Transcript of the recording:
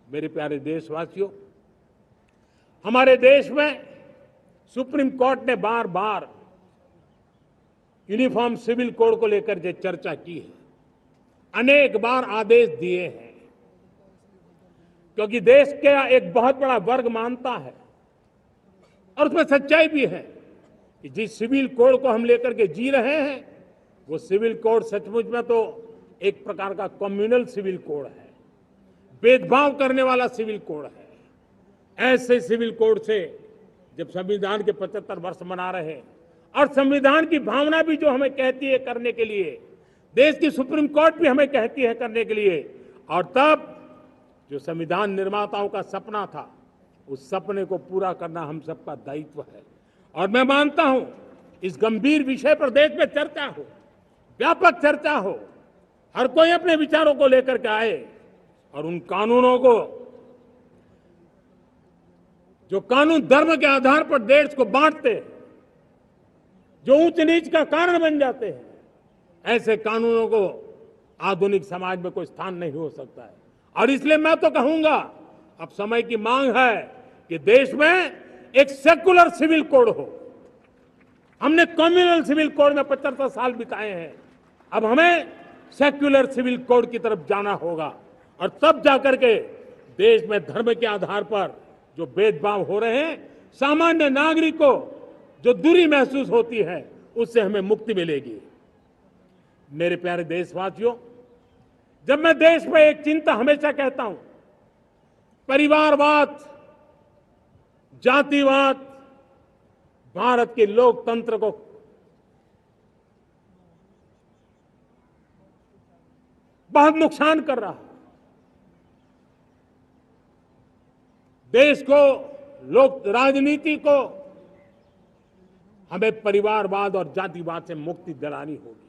मेरे प्यारे देशवासियों, हमारे देश में सुप्रीम कोर्ट ने बार बार यूनिफॉर्म सिविल कोड को लेकर जो चर्चा की है, अनेक बार आदेश दिए हैं, क्योंकि देश का एक बहुत बड़ा वर्ग मानता है और उसमें सच्चाई भी है कि जिस सिविल कोड को हम लेकर के जी रहे हैं, वो सिविल कोड सचमुच में तो एक प्रकार का कम्युनल सिविल कोड है, भेदभाव करने वाला सिविल कोड है। ऐसे सिविल कोड से जब संविधान के 75 वर्ष मना रहे हैं और संविधान की भावना भी जो हमें कहती है करने के लिए, देश की सुप्रीम कोर्ट भी हमें कहती है करने के लिए, और तब जो संविधान निर्माताओं का सपना था, उस सपने को पूरा करना हम सबका दायित्व है। और मैं मानता हूं इस गंभीर विषय पर देश में चर्चा हो, व्यापक चर्चा हो, हर कोई अपने विचारों को लेकर के आए और उन कानूनों को, जो कानून धर्म के आधार पर देश को बांटते हैं, जो ऊंच नीच का कारण बन जाते हैं, ऐसे कानूनों को आधुनिक समाज में कोई स्थान नहीं हो सकता है। और इसलिए मैं तो कहूंगा, अब समय की मांग है कि देश में एक सेकुलर सिविल कोड हो। हमने कम्युनल सिविल कोड में 75 साल बिताए हैं, अब हमें सेक्युलर सिविल कोड की तरफ जाना होगा, और तब जाकर के देश में धर्म के आधार पर जो भेदभाव हो रहे हैं, सामान्य नागरिक को जो दूरी महसूस होती है, उससे हमें मुक्ति मिलेगी। मेरे प्यारे देशवासियों, जब मैं देश में एक चिंता हमेशा कहता हूं, परिवारवाद, जातिवाद भारत के लोकतंत्र को बहुत नुकसान कर रहा है। देश को, लोक राजनीति को हमें परिवारवाद और जातिवाद से मुक्ति दिलानी होगी।